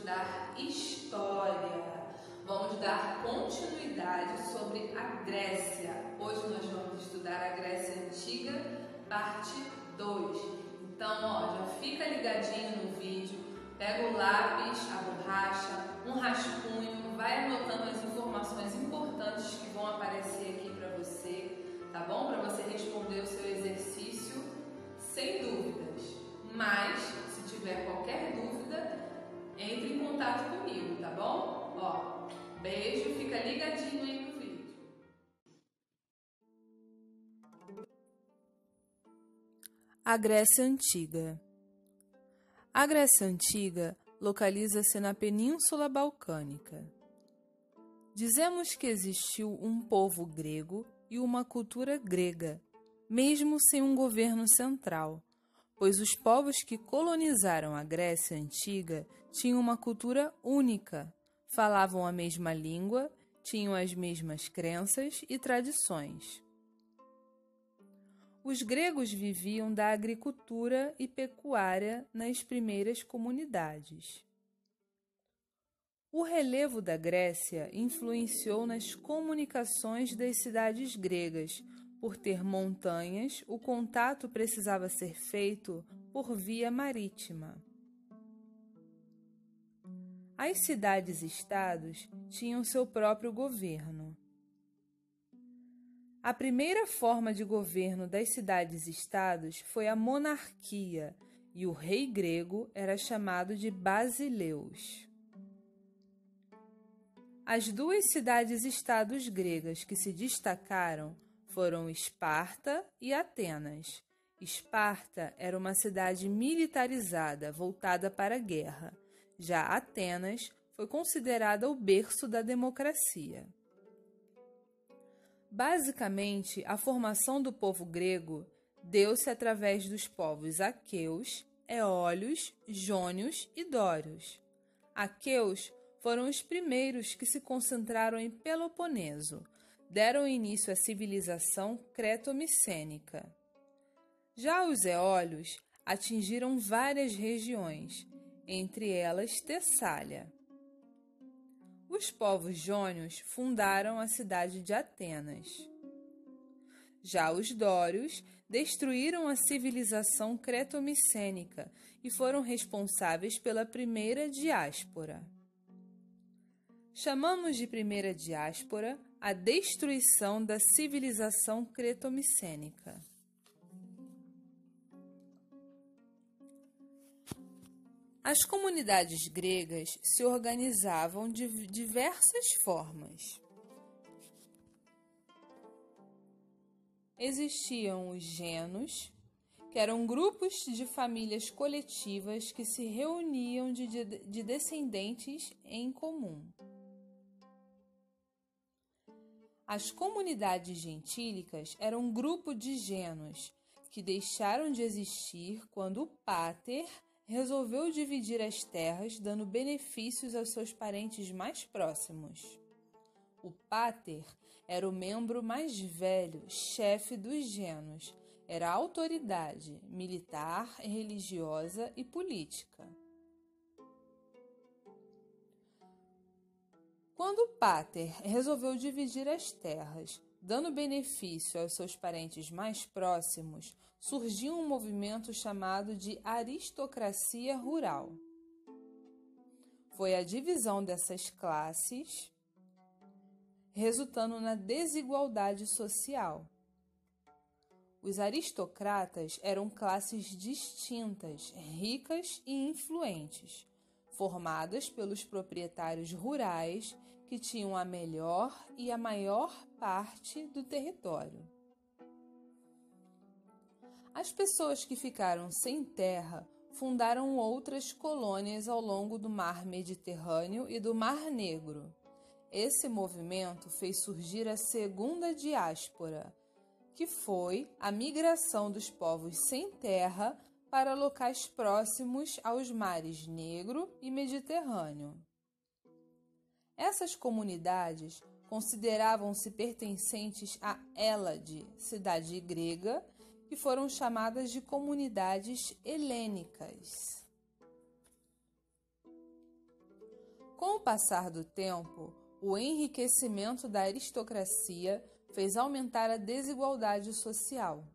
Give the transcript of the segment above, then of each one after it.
estudar História. Vamos dar continuidade sobre a Grécia. Hoje nós vamos estudar a Grécia Antiga, parte 2. Então, já fica ligadinho no vídeo, pega o lápis, a borracha, um rascunho, vai anotando as informações importantes que vão aparecer aqui para você, tá bom? Para você responder o seu exercício sem dúvidas. Mas, se tiver qualquer dúvida, entre em contato comigo, tá bom? Beijo, fica ligadinho aí no vídeo. A Grécia Antiga. A Grécia Antiga localiza-se na Península Balcânica. Dizemos que existiu um povo grego e uma cultura grega, mesmo sem um governo central, pois os povos que colonizaram a Grécia Antiga tinham uma cultura única, falavam a mesma língua, tinham as mesmas crenças e tradições. Os gregos viviam da agricultura e pecuária nas primeiras comunidades. O relevo da Grécia influenciou nas comunicações das cidades gregas. Por ter montanhas, o contato precisava ser feito por via marítima. As cidades-estados tinham seu próprio governo. A primeira forma de governo das cidades-estados foi a monarquia, e o rei grego era chamado de Basileus. As duas cidades-estados gregas que se destacaram foram Esparta e Atenas. Esparta era uma cidade militarizada, voltada para a guerra. Já Atenas foi considerada o berço da democracia. Basicamente, a formação do povo grego deu-se através dos povos aqueus, eólios, jônios e dórios. Aqueus foram os primeiros que se concentraram em Peloponeso, deram início à civilização creto-micênica. Já os eólios atingiram várias regiões, entre elas Tessália. Os povos jônios fundaram a cidade de Atenas. Já os dórios destruíram a civilização creto-micênica e foram responsáveis pela primeira diáspora. Chamamos de primeira diáspora a destruição da civilização creto-micênica. As comunidades gregas se organizavam de diversas formas. Existiam os genos, que eram grupos de famílias coletivas que se reuniam de descendentes em comum. As comunidades gentílicas eram um grupo de genos que deixaram de existir quando o pater resolveu dividir as terras, dando benefícios aos seus parentes mais próximos. O pater era o membro mais velho, chefe dos genos, era a autoridade militar, religiosa e política. Quando o pater resolveu dividir as terras, dando benefício aos seus parentes mais próximos, surgiu um movimento chamado de aristocracia rural. Foi a divisão dessas classes, resultando na desigualdade social. Os aristocratas eram classes distintas, ricas e influentes, formadas pelos proprietários rurais que tinham a melhor e a maior parte do território. As pessoas que ficaram sem terra fundaram outras colônias ao longo do Mar Mediterrâneo e do Mar Negro. Esse movimento fez surgir a segunda diáspora, que foi a migração dos povos sem terra para locais próximos aos mares Negro e Mediterrâneo. Essas comunidades consideravam-se pertencentes a Hélade, cidade grega, que foram chamadas de comunidades helênicas. Com o passar do tempo, o enriquecimento da aristocracia fez aumentar a desigualdade social.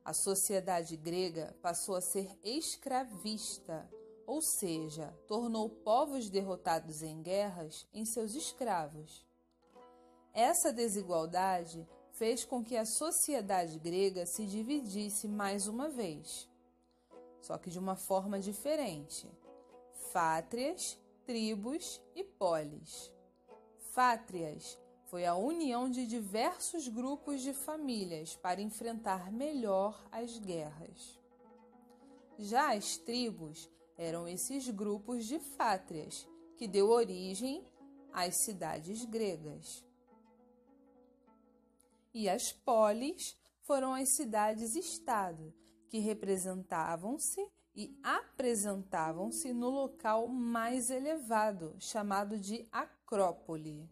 A sociedade grega passou a ser escravista, ou seja, tornou povos derrotados em guerras em seus escravos. Essa desigualdade fez com que a sociedade grega se dividisse mais uma vez, só que de uma forma diferente: fátrias, tribos e polis. Fátrias foi a união de diversos grupos de famílias para enfrentar melhor as guerras. Já as tribos eram esses grupos de fátrias que deu origem às cidades gregas. E as polis foram as cidades-estado, que representavam-se e apresentavam-se no local mais elevado, chamado de Acrópole.